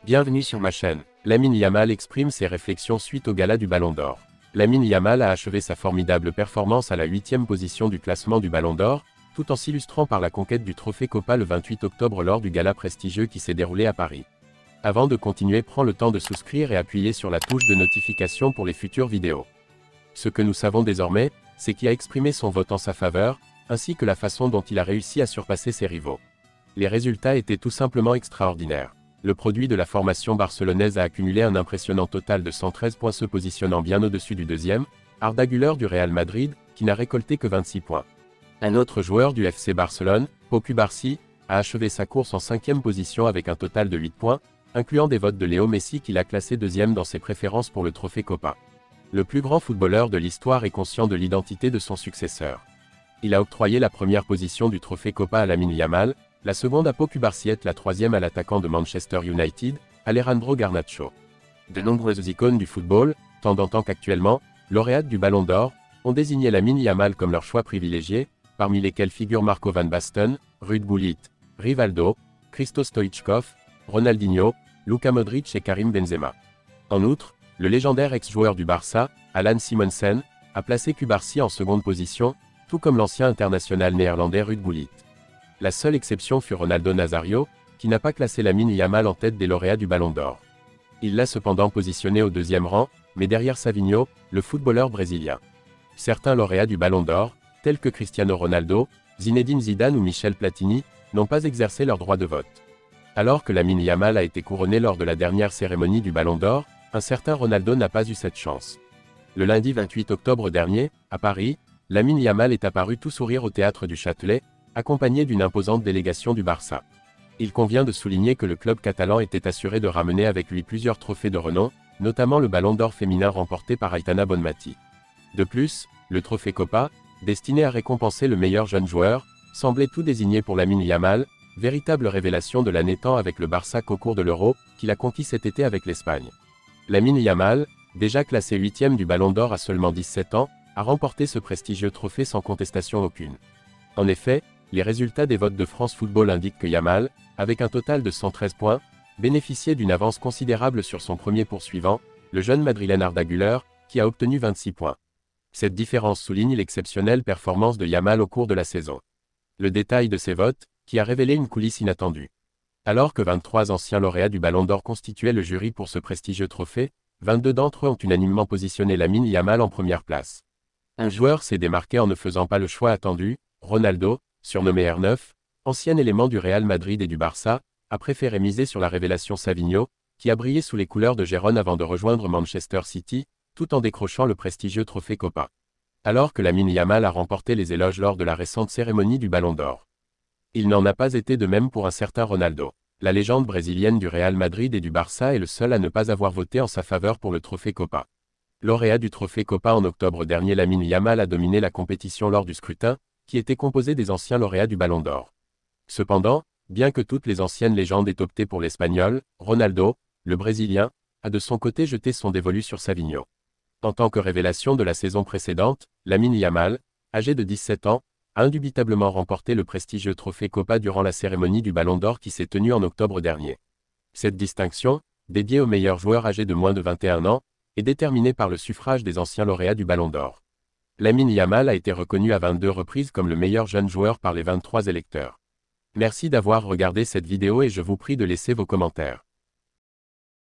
Bienvenue sur ma chaîne. Lamine Yamal exprime ses réflexions suite au gala du Ballon d'Or. Lamine Yamal a achevé sa formidable performance à la 8e position du classement du Ballon d'Or, tout en s'illustrant par la conquête du trophée Copa le 28 octobre lors du gala prestigieux qui s'est déroulé à Paris. Avant de continuer, prends le temps de souscrire et appuyer sur la touche de notification pour les futures vidéos. Ce que nous savons désormais, c'est qu'il a exprimé son vote en sa faveur, ainsi que la façon dont il a réussi à surpasser ses rivaux. Les résultats étaient tout simplement extraordinaires. Le produit de la formation barcelonaise a accumulé un impressionnant total de 113 points, se positionnant bien au-dessus du deuxième, Arda Güler du Real Madrid, qui n'a récolté que 26 points. Un autre joueur du FC Barcelone, Pau Cubarsí, a achevé sa course en 5e position avec un total de 8 points, incluant des votes de Léo Messi qui l'a classé deuxième dans ses préférences pour le trophée Copa. Le plus grand footballeur de l'histoire est conscient de l'identité de son successeur. Il a octroyé la première position du trophée Copa à Lamine Yamal, la seconde à Pau Cubarsí et la troisième à l'attaquant de Manchester United, Alejandro Garnacho. De nombreuses icônes du football, tant d'antan qu'actuellement, lauréates du Ballon d'Or, ont désigné Lamine Yamal comme leur choix privilégié, parmi lesquels figurent Marco van Basten, Ruud Gullit, Rivaldo, Hristo Stoichkov, Ronaldinho, Luka Modric et Karim Benzema. En outre, le légendaire ex-joueur du Barça, Alan Simonsen, a placé Cubarsí en seconde position, tout comme l'ancien international néerlandais Ruud Gullit. La seule exception fut Ronaldo Nazario, qui n'a pas classé Lamine Yamal en tête des lauréats du Ballon d'Or. Il l'a cependant positionné au deuxième rang, mais derrière Savinho, le footballeur brésilien. Certains lauréats du Ballon d'Or, tels que Cristiano Ronaldo, Zinedine Zidane ou Michel Platini, n'ont pas exercé leur droit de vote. Alors que Lamine Yamal a été couronné lors de la dernière cérémonie du Ballon d'Or, un certain Ronaldo n'a pas eu cette chance. Le lundi 28 octobre dernier, à Paris, Lamine Yamal est apparu tout sourire au théâtre du Châtelet, accompagné d'une imposante délégation du Barça. Il convient de souligner que le club catalan était assuré de ramener avec lui plusieurs trophées de renom, notamment le Ballon d'Or féminin remporté par Aitana Bonmati. De plus, le trophée Copa, destiné à récompenser le meilleur jeune joueur, semblait tout désigné pour Lamine Yamal, véritable révélation de l'année tant avec le Barça qu'au cours de l'Euro, qu'il a conquis cet été avec l'Espagne. Lamine Yamal, déjà classé 8e du Ballon d'Or à seulement 17 ans, a remporté ce prestigieux trophée sans contestation aucune. En effet, les résultats des votes de France Football indiquent que Yamal, avec un total de 113 points, bénéficiait d'une avance considérable sur son premier poursuivant, le jeune madrilène Arda Güler, qui a obtenu 26 points. Cette différence souligne l'exceptionnelle performance de Yamal au cours de la saison. Le détail de ces votes, qui a révélé une coulisse inattendue. Alors que 23 anciens lauréats du Ballon d'Or constituaient le jury pour ce prestigieux trophée, 22 d'entre eux ont unanimement positionné Lamine Yamal en première place. Un joueur s'est démarqué en ne faisant pas le choix attendu, Ronaldo, surnommé R9, ancien élément du Real Madrid et du Barça, a préféré miser sur la révélation Savinho, qui a brillé sous les couleurs de Gérone avant de rejoindre Manchester City, tout en décrochant le prestigieux trophée Copa. Alors que Lamine Yamal a remporté les éloges lors de la récente cérémonie du Ballon d'Or. Il n'en a pas été de même pour un certain Ronaldo. La légende brésilienne du Real Madrid et du Barça est le seul à ne pas avoir voté en sa faveur pour le trophée Copa. Lauréat du trophée Copa en octobre dernier, Lamine Yamal a dominé la compétition lors du scrutin, qui était composé des anciens lauréats du Ballon d'Or. Cependant, bien que toutes les anciennes légendes aient opté pour l'Espagnol, Ronaldo, le Brésilien, a de son côté jeté son dévolu sur Savinho. En tant que révélation de la saison précédente, Lamine Yamal, âgé de 17 ans, a indubitablement remporté le prestigieux trophée Copa durant la cérémonie du Ballon d'Or qui s'est tenue en octobre dernier. Cette distinction, dédiée aux meilleurs joueurs âgés de moins de 21 ans, est déterminée par le suffrage des anciens lauréats du Ballon d'Or. Lamine Yamal a été reconnu à 22 reprises comme le meilleur jeune joueur par les 23 électeurs. Merci d'avoir regardé cette vidéo et je vous prie de laisser vos commentaires.